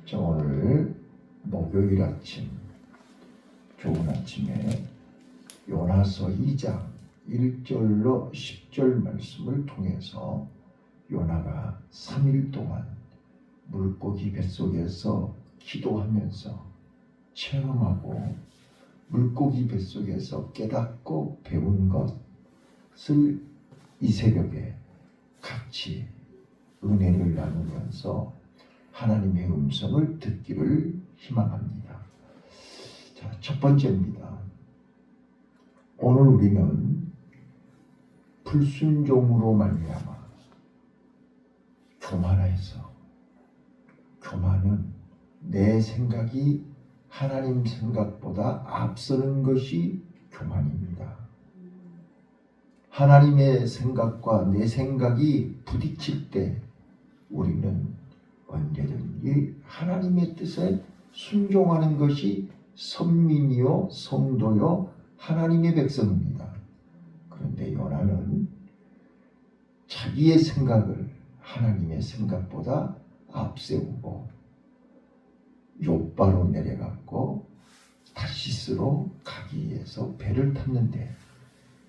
자, 오늘 목요일 아침, 좋은 아침에 요나서 2장 1절로 10절 말씀을 통해서 요나가 3일 동안 물고기 뱃속에서 기도하면서 체험하고 물고기 뱃속에서 깨닫고 배운 것을 이 새벽에 같이 은혜를 나누면서 하나님의 음성을 듣기를 희망합니다. 자, 첫 번째입니다. 오늘 우리는 불순종으로 말미암아 교만해서, 교만은 내 생각이 하나님 생각보다 앞서는 것이 교만입니다. 하나님의 생각과 내 생각이 부딪힐 때 우리는 언제든지 하나님의 뜻에 순종하는 것이 선민이요 성도요 하나님의 백성입니다. 그런데 요나는 자기의 생각을 하나님의 생각보다 앞세우고 욥바로 내려갔고 다시스로 가기 위해서 배를 탔는데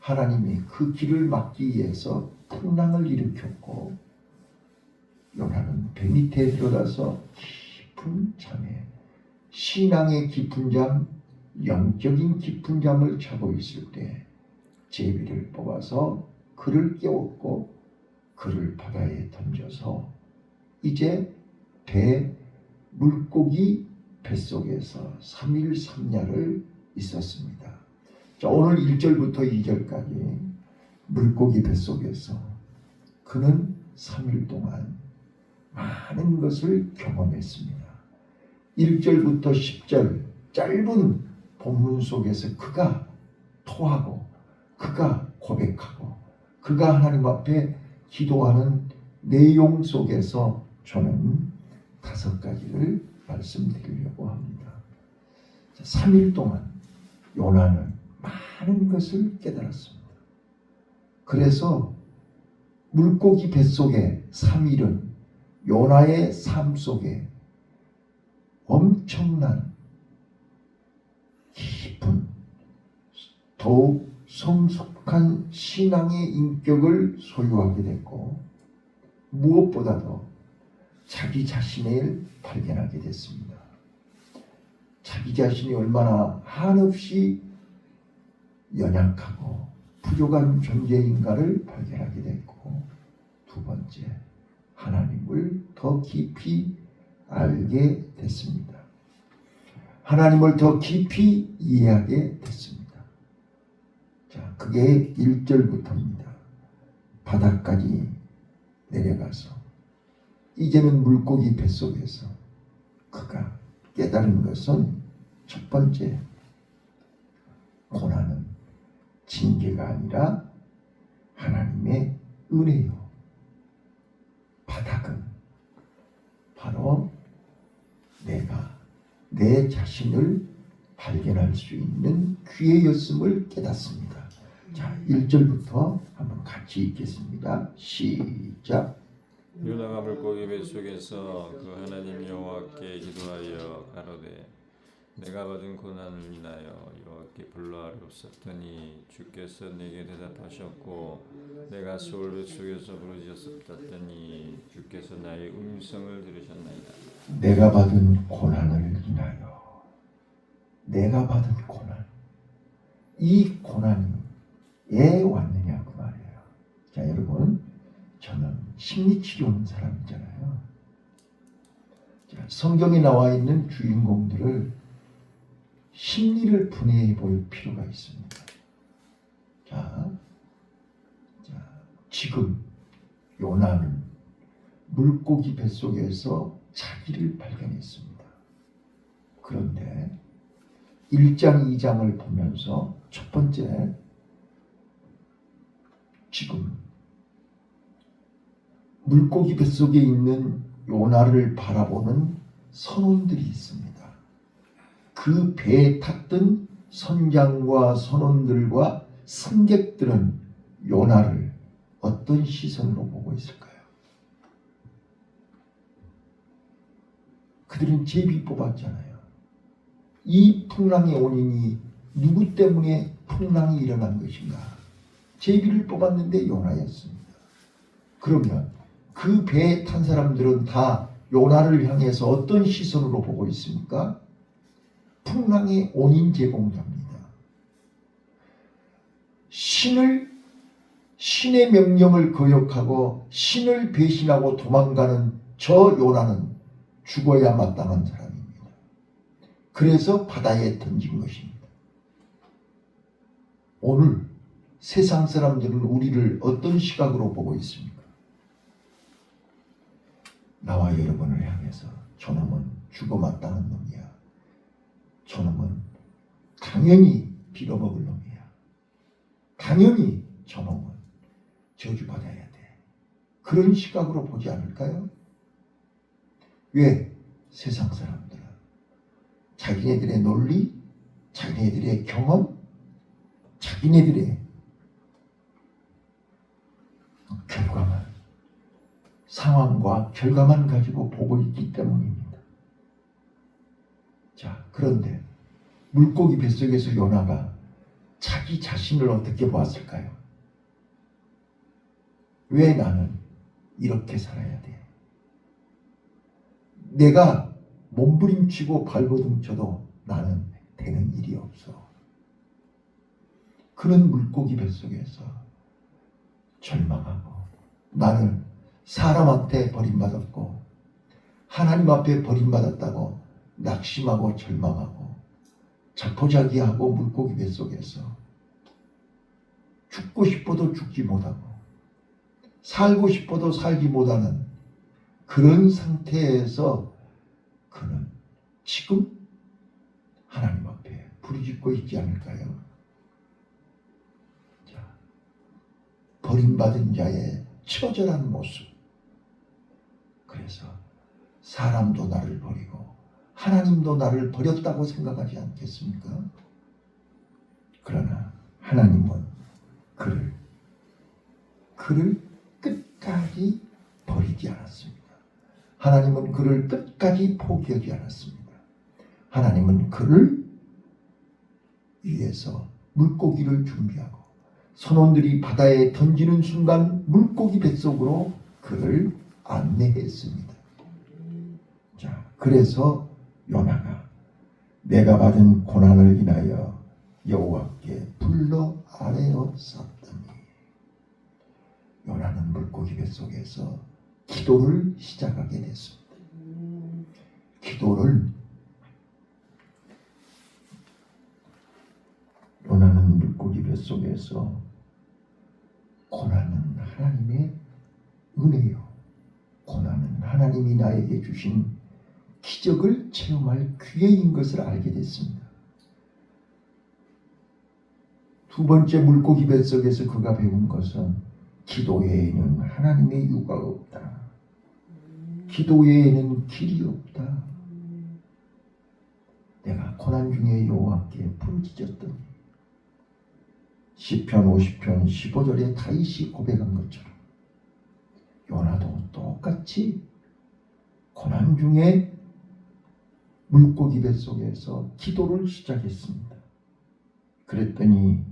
하나님이 그 길을 막기 위해서 풍랑을 일으켰고 요나는 배 밑에 들어가서 깊은 잠에, 신앙의 깊은 잠, 영적인 깊은 잠을 자고 있을 때 제비를 뽑아서 그를 깨웠고 그를 바다에 던져서 이제 물고기 뱃속에서 3일 3야를 있었습니다. 자, 오늘 1절부터 2절까지 물고기 뱃속에서 그는 3일 동안 많은 것을 경험했습니다. 1절부터 10절 짧은 본문 속에서 그가 토하고 그가 고백하고 그가 하나님 앞에 기도하는 내용 속에서 저는 5가지를 말씀드리려고 합니다. 3일 동안 요나는 많은 것을 깨달았습니다. 그래서 물고기 뱃속에 3일은 요나의 삶 속에 엄청난 깊은 더욱 성숙한 신앙의 인격을 소유하게 됐고 무엇보다도 자기 자신을 발견하게 됐습니다. 자기 자신이 얼마나 한없이 연약하고 부족한 존재인가를 발견하게 됐고 두 번째, 하나님을 더 깊이 알게 됐습니다. 하나님을 더 깊이 이해하게 됐습니다. 자, 그게 1절부터입니다. 바다까지 내려가서 이제는 물고기 뱃속에서 그가 깨달은 것은 첫 번째, 고난은 징계가 아니라 하나님의 은혜요. 바닥은 바로 내가 내 자신을 발견할 수 있는 기회였음을 깨닫습니다. 자, 1절부터 한번 같이 읽겠습니다. 시작. 요나가 물고기 뱃속에서 그 하나님 여호와께 기도하여 가로되 내가 받은 고난을 인하여 여호와께 불러하리옵소더니 주께서 내게 대답하셨고 내가 소울 뱃속에서 부르짖었었더니 주께서 나의 음성을 들으셨나이다. 내가 받은 고난을 인하여, 내가 받은 고난, 이 고난이 왜 왔느냐 그 말이에요. 자, 여러분, 저는 심리치료하는 사람이잖아요. 자, 성경에 나와 있는 주인공들을 심리를 분해해 볼 필요가 있습니다. 자, 지금 요나는 물고기 뱃속에서 자기를 발견했습니다. 그런데 1장, 2장을 보면서 첫 번째, 지금 물고기 뱃속에 있는 요나를 바라보는 선원들이 있습니다. 그 배에 탔던 선장과 선원들과 승객들은 요나를 어떤 시선으로 보고 있을까요? 그들은 제비 뽑았잖아요. 이 풍랑의 원인이 누구 때문에 풍랑이 일어난 것인가? 제비를 뽑았는데 요나였습니다. 그러면 그 배에 탄 사람들은 다 요나를 향해서 어떤 시선으로 보고 있습니까? 풍랑의 원인 제공자입니다. 신의 명령을 거역하고 신을 배신하고 도망가는 저 요나는 죽어야 마땅한 사람입니다. 그래서 바다에 던진 것입니다. 오늘 세상 사람들은 우리를 어떤 시각으로 보고 있습니까? 나와 여러분을 향해서 저놈은 죽어 마땅한 놈이야. 저놈은 당연히 빌어먹을 놈이야. 당연히 저놈은 저주받아야 돼. 그런 시각으로 보지 않을까요? 왜? 세상 사람들은 자기네들의 논리, 자기네들의 경험, 자기네들의 결과만, 상황과 결과만 가지고 보고 있기 때문입니다. 자, 그런데 물고기 뱃속에서 요나가 자기 자신을 어떻게 보았을까요? 왜 나는 이렇게 살아야 돼? 내가 몸부림치고 발버둥쳐도 나는 되는 일이 없어. 그는 물고기 뱃속에서 절망하고, 나는 사람한테 버림받았고 하나님 앞에 버림받았다고 낙심하고 절망하고 자포자기하고 물고기 뱃속에서 죽고 싶어도 죽지 못하고 살고 싶어도 살지 못하는 그런 상태에서 그는 지금 하나님 앞에 부르짖고 있지 않을까요? 자, 버림받은 자의 처절한 모습. 그래서 사람도 나를 버리고 하나님도 나를 버렸다고 생각하지 않겠습니까? 그러나 하나님은 그를 끝까지 버리지 않았습니다. 하나님은 그를 끝까지 포기하지 않았습니다. 하나님은 그를 위해서 물고기를 준비하고 선원들이 바다에 던지는 순간 물고기 뱃속으로 그를 안내했습니다. 자, 그래서 요나가 내가 받은 고난을 인하여 여호와께 불러 아뢰었었더니 요나는 물고기 뱃속에서 기도를 시작하게 됐습니다. 요나는 물고기 뱃속에서 고난은 하나님의 은혜요. 고난은 하나님이 나에게 주신 기적을 체험할 기회인 것을 알게 됐습니다. 두 번째 물고기 뱃속에서 그가 배운 것은 기도 외에는 하나님의 유가 없다. 기도 외에는 길이 없다. 내가 고난 중에 여호와께 부르짖었더니 시편 50편 15절에 다윗이 고백한 것처럼 요나도 똑같이 고난 중에 물고기 뱃속에서 기도를 시작했습니다. 그랬더니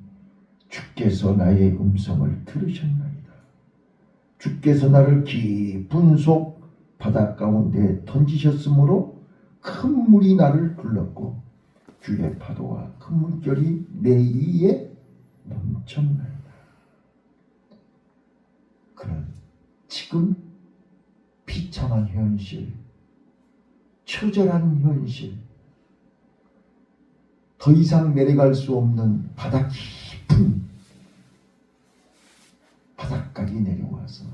주께서 나의 음성을 들으셨나이다. 주께서 나를 깊은 속 바다 가운데 던지셨으므로 큰 물이 나를 불렀고 주의 파도와 큰 물결이 내 위에 넘쳤나이다. 그는 지금 비참한 현실, 처절한 현실, 더 이상 내려갈 수 없는 바다 깊은 바닥까지 내려와서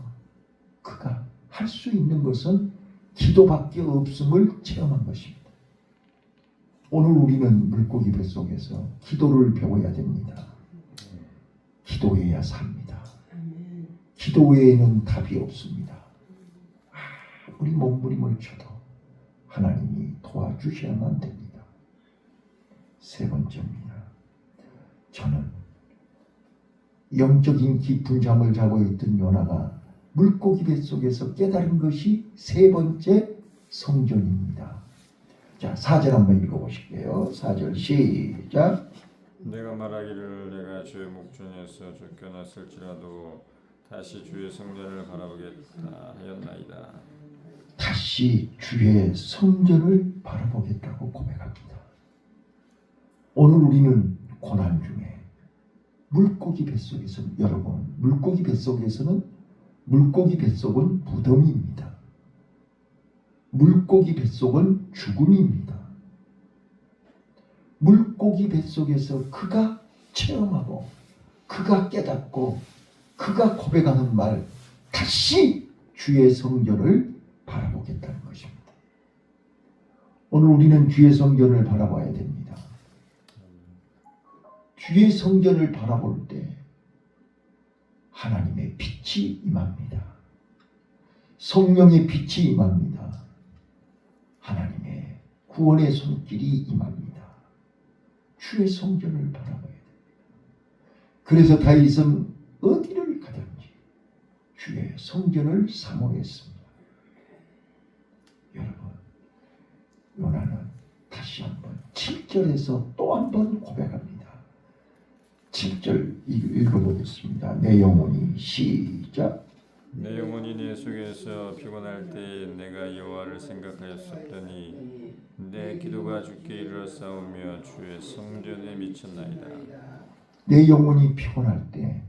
그가 할 수 있는 것은 기도밖에 없음을 체험한 것입니다. 오늘 우리는 물고기 뱃속에서 기도를 배워야 됩니다. 기도해야 삽니다. 기도 외에는 답이 없습니다. 아무리 몸부림을 쳐도 하나님이 도와주셔야만 됩니다. 세 번째입니다. 저는 영적인 깊은 잠을 자고 있던 요나가 물고기 뱃속에서 깨달은 것이 세 번째 성전입니다. 자, 4절 한번 읽어보실게요. 4절 시작. 내가 말하기를 내가 주의 목전에서 쫓겨났을지라도 다시 주의 성전을 바라보겠다 하였나이다. 다시 주의 성전을 바라보겠다고 고백합니다. 오늘 우리는 고난 중에 물고기 뱃속에서, 여러분, 물고기 뱃속에서는 물고기 뱃속은 무덤입니다. 물고기 뱃속은 죽음입니다. 물고기 뱃속에서 그가 체험하고 그가 깨닫고 그가 고백하는 말, 다시 주의 성전을 바라보겠다는 것입니다. 오늘 우리는 주의 성전을 바라봐야 됩니다. 주의 성전을 바라볼 때 하나님의 빛이 임합니다. 성령의 빛이 임합니다. 하나님의 구원의 손길이 임합니다. 주의 성전을 바라봐야 됩니다. 그래서 다윗은 어디를 가든지 주의 성전을 사모했습니다. 여러분, 요나는 다시 한번 7절에서 또 한번 고백합니다. 7절 읽어보겠습니다. 내 영혼이 시작. 내 영혼이 내 속에서 피곤할 때 내가 여호와를 생각하였었더니 내 기도가 주께 이르렀사오며 주의 성전에 미쳤나이다. 내 영혼이 피곤할 때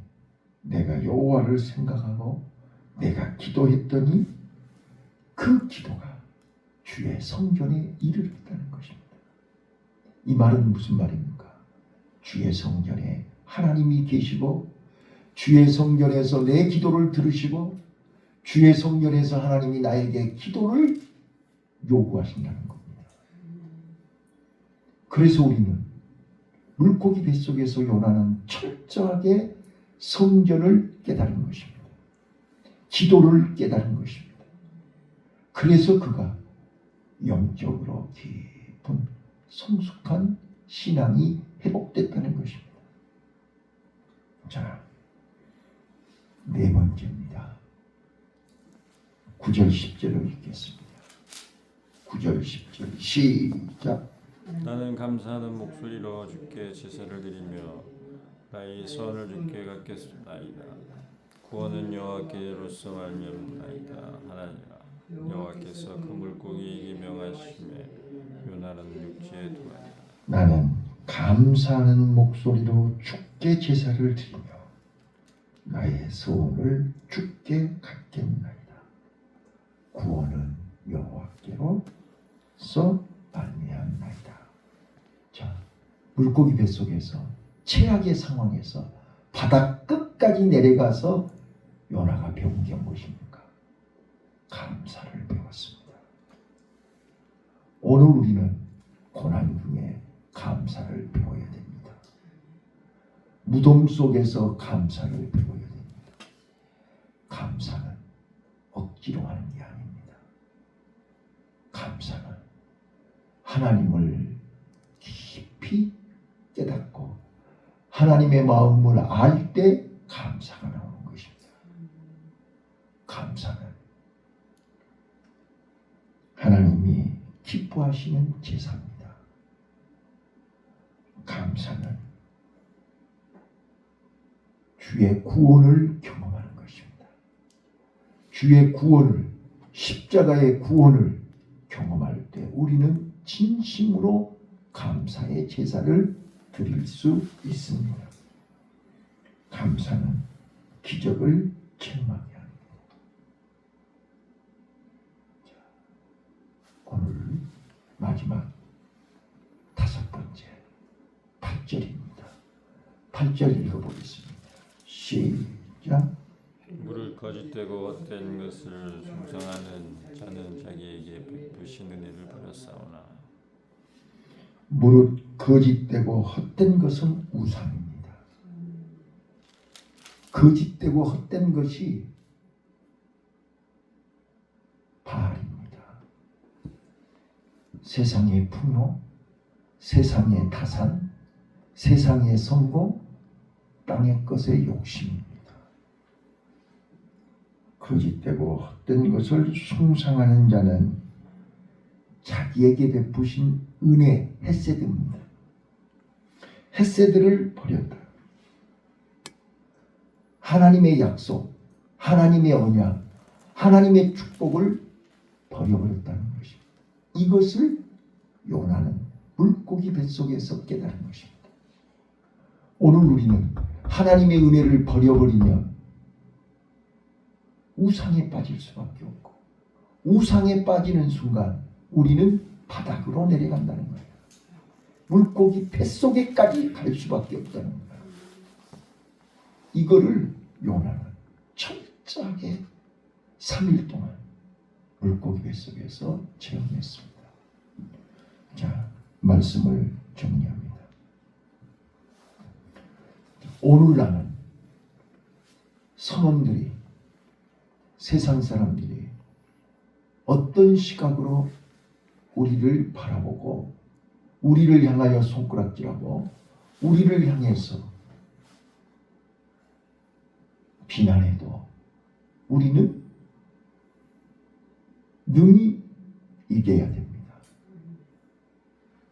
내가 여호와를 생각하고 내가 기도했더니 그 기도가 주의 성전에 이르렀다는 것입니다. 이 말은 무슨 말입니까? 주의 성전에 하나님이 계시고 주의 성전에서 내 기도를 들으시고 주의 성전에서 하나님이 나에게 기도를 요구하신다는 겁니다. 그래서 우리는 물고기 뱃속에서 요나는 철저하게 성전을 깨달은 것입니다. 기도를 깨달은 것입니다. 그래서 그가 영적으로 깊은 성숙한 신앙이 회복됐다는 것입니다. 자, 네 번째입니다. 9절 10절을 읽겠습니다. 9절 10절 시작. 나는 감사하는 목소리로 주께 제사를 드리며 나의 선을 주께 갚겠나이다. 구원은 여호와께로서 말미암나이다 하나니라. 여호와께서 그 물고기에게 명하심에 요나는 육지에 들어가니라. 나는 감사하는 목소리로 주께 제사를 드리며 나의 소원을 주께 갚겠나이다. 구원은 여호와께로서 말미암나이다. 자, 물고기 뱃속에서 최악의 상황에서 바다 끝까지 내려가서 요나가 배운 게 무엇입니까? 감사를 배웠습니다. 오늘 우리는 고난 중에 감사를 배워야 됩니다. 무덤 속에서 감사를 배워야 됩니다. 감사는 억지로 하는 게 아닙니다. 감사는 하나님을 깊이 깨닫고 하나님의 마음을 알 때 감사가 나오는 것입니다. 감사는 하나님이 기뻐하시는 제사입니다. 감사는 주의 구원을 경험하는 것입니다. 주의 구원을, 십자가의 구원을 경험할 때 우리는 진심으로 감사의 제사를 드릴 수 있습니다. 감사는 기적을 체험하게 합니다. 오늘 마지막 5번째 8절입니다. 8절 읽어보겠습니다. 시작. 물을 거짓되고 헛된 것을 숭상하는 자는 자기에게 베푸신 은혜를 버렸사오나. 무릇 거짓되고 헛된 것은 우상입니다. 거짓되고 헛된 것이 바알입니다. 세상의 풍요, 세상의 타산, 세상의 성공, 땅의 것의 욕심입니다. 거짓되고 헛된 것을 숭상하는 자는 자기 자기에게 베푸신 은혜, 헤세드입니다. 헤세드를 버렸다. 하나님의 약속, 하나님의 언약, 하나님의 축복을 버려버렸다는 것입니다. 이것을 요나는 물고기 뱃속에서 깨달은 것입니다. 오늘 우리는 하나님의 은혜를 버려버리면 우상에 빠질 수밖에 없고, 우상에 빠지는 순간 우리는 바닥으로 내려간다는 거예요. 물고기 뱃속에까지 갈 수밖에 없다는 거예요. 이거를 요나는 철저하게 3일 동안 물고기 뱃속에서 체험했습니다. 자, 말씀을 정리합니다. 오늘날은 선원들이, 세상 사람들이 어떤 시각으로 우리를 바라보고 우리를 향하여 손가락질하고 우리를 향해서 비난해도 우리는 능히 이겨야 됩니다.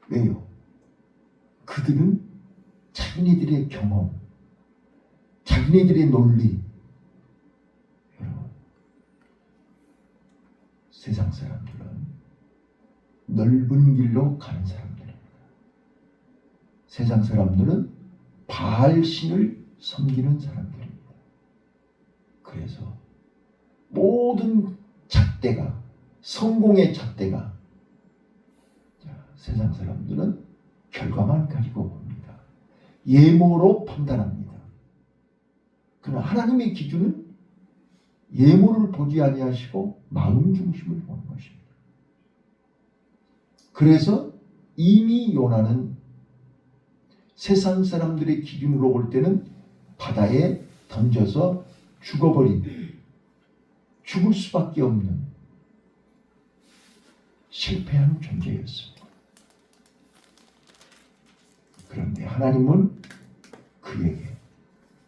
왜요? 그들은 자기네들의 경험, 자기네들의 논리, 여러분, 세상 사람들은 넓은 길로 가는 사람들입니다. 세상 사람들은 바알신을 섬기는 사람들입니다. 그래서 모든 잣대가, 성공의 잣대가, 세상 사람들은 결과만 가지고 봅니다. 예모로 판단합니다. 그러나 하나님의 기준은 예모를 보지 아니하시고 마음 중심을 보는 것입니다. 그래서 이미 요나는 세상 사람들의 기준으로 볼 때는 바다에 던져서 죽을 수밖에 없는 실패한 존재였습니다. 그런데 하나님은 그에게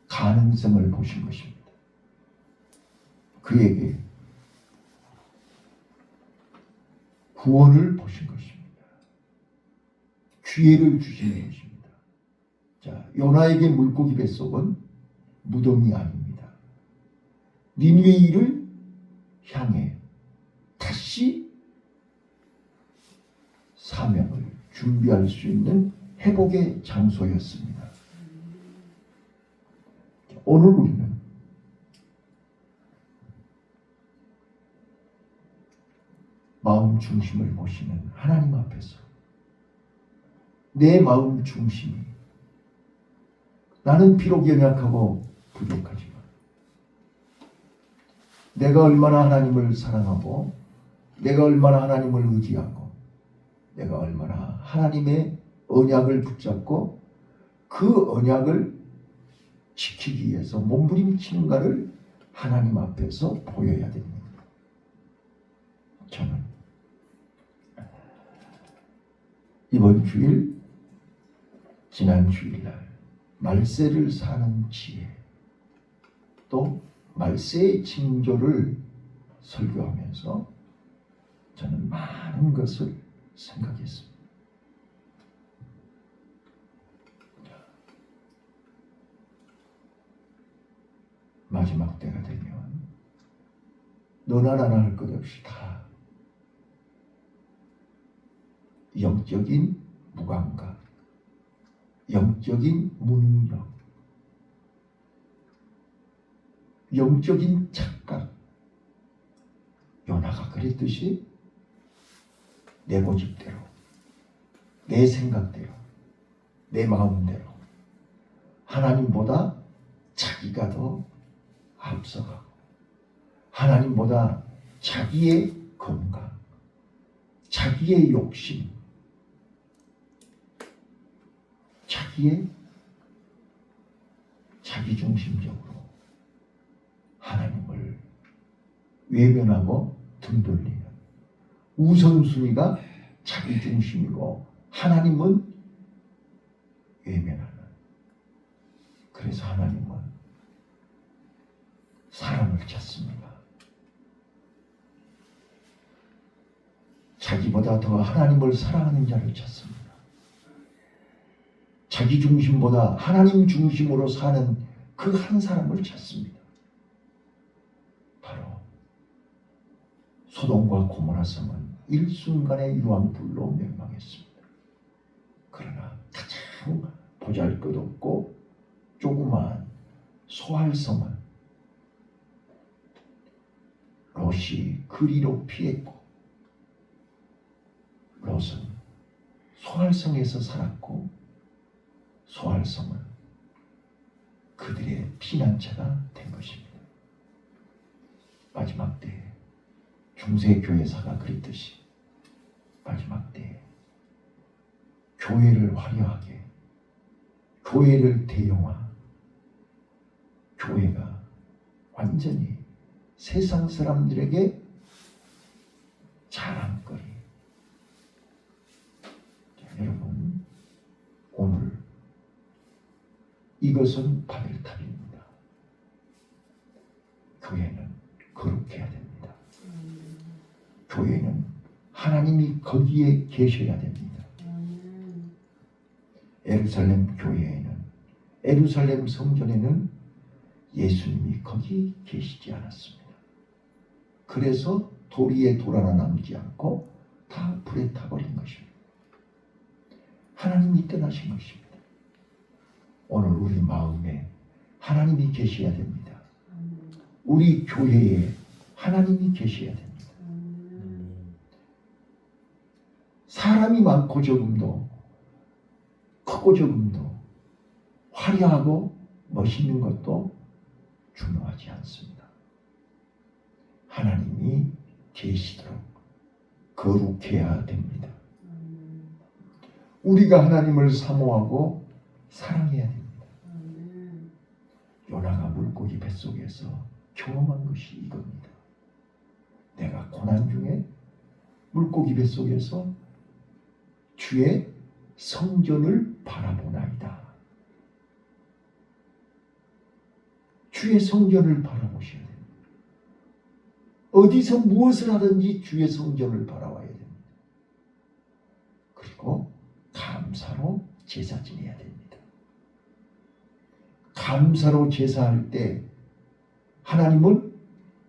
가능성을 보신 것입니다. 그에게 구원을 보신 것입니다. 기회를 주시는 것입니다. 자, 요나에게 물고기 뱃속은 무덤이 아닙니다. 니느웨이를 향해 다시 사명을 준비할 수 있는 회복의 장소였습니다. 오늘 우리는 마음 중심을 보시는 하나님 앞에서 내 마음 중심이, 나는 비록 연약하고 부족하지만 내가 얼마나 하나님을 사랑하고 내가 얼마나 하나님을 의지하고 내가 얼마나 하나님의 언약을 붙잡고 그 언약을 지키기 위해서 몸부림치는가를 하나님 앞에서 보여야 됩니다. 저는 이번 주일, 지난 주일날 말세를 사는 지혜, 또 말세의 징조를 설교하면서 저는 많은 것을 생각했습니다. 마지막 때가 되면 너나 나나 할 것 없이 다 영적인 무감각, 영적인 무능력, 영적인 착각, 요나가 그랬듯이 내 고집대로, 내 생각대로, 내 마음대로 하나님보다 자기가 더 앞서가고 하나님보다 자기의 건강, 자기의 욕심, 자기중심적으로 하나님을 외면하고 등 돌리는, 우선순위가 자기중심이고 하나님은 외면하는, 그래서 하나님은 사람을 찾습니다. 자기보다 더 하나님을 사랑하는 자를 찾습니다. 자기 중심보다 하나님 중심으로 사는 그 한 사람을 찾습니다. 바로 소돔과 고모라 성은 일순간의 유황불로 멸망했습니다. 그러나 가장 보잘것없고 조그마한 소알성은 롯이 그리로 피했고, 롯은 소알성에서 살았고, 소알성은 그들의 피난처가 된 것입니다. 마지막 때에 중세교회사가 그랬듯이 마지막 때에 교회를 화려하게, 교회를 대용화, 교회가 완전히 세상 사람들에게 자랑거리. 자, 여러분, 오늘 이것은 바벨탑입니다. 교회는 거룩해야 됩니다. 교회는 하나님이 거기에 계셔야 됩니다. 예루살렘 교회에는, 예루살렘 성전에는 예수님이 거기 계시지 않았습니다. 그래서 도리에 돌 하나 남지 않고 다 불에 타버린 것입니다. 하나님이 떠나신 것입니다. 오늘 우리 마음에 하나님이 계셔야 됩니다. 우리 교회에 하나님이 계셔야 됩니다. 사람이 많고 적음도, 크고 적음도, 화려하고 멋있는 것도 중요하지 않습니다. 하나님이 계시도록 거룩해야 됩니다. 우리가 하나님을 사모하고 사랑해야 됩니다. 요나가 물고기 뱃속에서 경험한 것이 이겁니다. 내가 고난 중에 물고기 뱃속에서 주의 성전을 바라보나이다. 주의 성전을 바라보셔야 됩니다. 어디서 무엇을 하든지 주의 성전을 바라봐야 됩니다. 그리고 감사로 제사 지내야 됩니다. 감사로 제사할 때 하나님은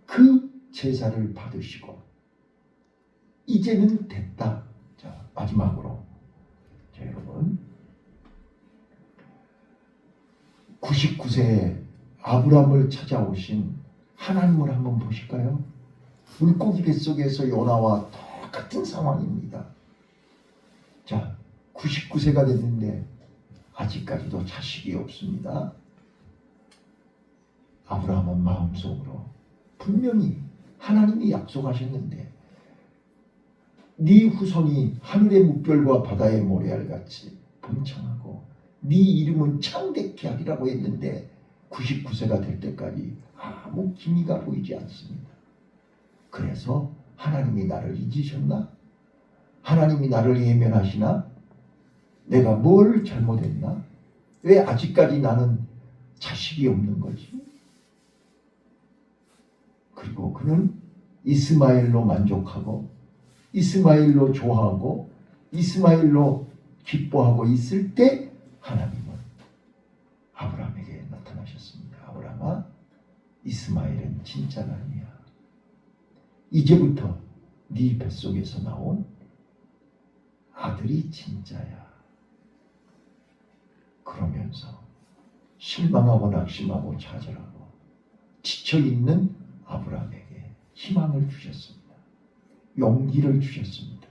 그 제사를 받으시고 이제는 됐다. 자, 마지막으로 자, 여러분 99세에 아브라함을 찾아오신 하나님을 한번 보실까요? 물고기 뱃속에서 요나와 똑같은 상황입니다. 자, 99세가 됐는데 아직까지도 자식이 없습니다. 아브라함은 마음속으로 분명히 하나님이 약속하셨는데 네 후손이 하늘의 묵별과 바다의 모래알같이 번창하고 네 이름은 창대케 하리라고 했는데 99세가 될 때까지 아무 기미가 보이지 않습니다. 그래서 하나님이 나를 잊으셨나? 하나님이 나를 예면하시나? 내가 뭘 잘못했나? 왜 아직까지 나는 자식이 없는 거지? 그리고 그는 이스마엘로 만족하고 이스마엘로 좋아하고 이스마엘로 기뻐하고 있을 때 하나님은 아브라함에게 나타나셨습니다. 아브라함아, 이스마엘은 진짜가 아니야. 이제부터 네 뱃속에서 나온 아들이 진짜야. 그러면서 실망하고 낙심하고 좌절하고 지쳐있는 아브라함에게 희망을 주셨습니다. 용기를 주셨습니다.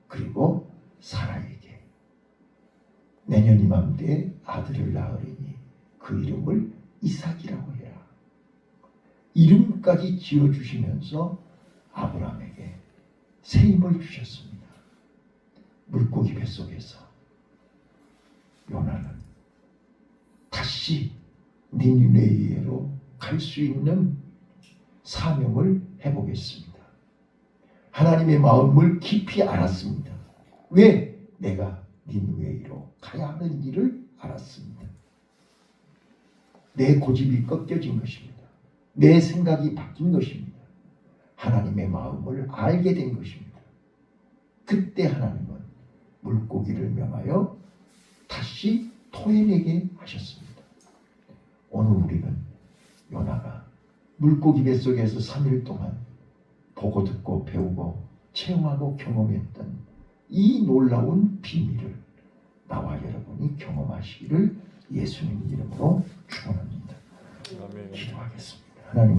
그리고 사라에게 내년 이맘때에 아들을 낳으리니 그 이름을 이삭이라고 해라. 이름까지 지어주시면서 아브라함에게 새 힘을 주셨습니다. 물고기 뱃속에서 요나는 다시 니느웨로 갈 수 있는 사명을 해보겠습니다. 하나님의 마음을 깊이 알았습니다. 왜? 내가 니느웨로 가야 하는 일을 알았습니다. 내 고집이 꺾여진 것입니다. 내 생각이 바뀐 것입니다. 하나님의 마음을 알게 된 것입니다. 그때 하나님은 물고기를 명하여 다시 토해내게 하셨습니다. 오늘 우리는 요나가 물고기 뱃속에서 3일 동안 보고 듣고 배우고 체험하고 경험했던 이 놀라운 비밀을 나와 여러분이 경험하시기를 예수님 이름으로 축원합니다. 아멘. 기도하겠습니다. 하나님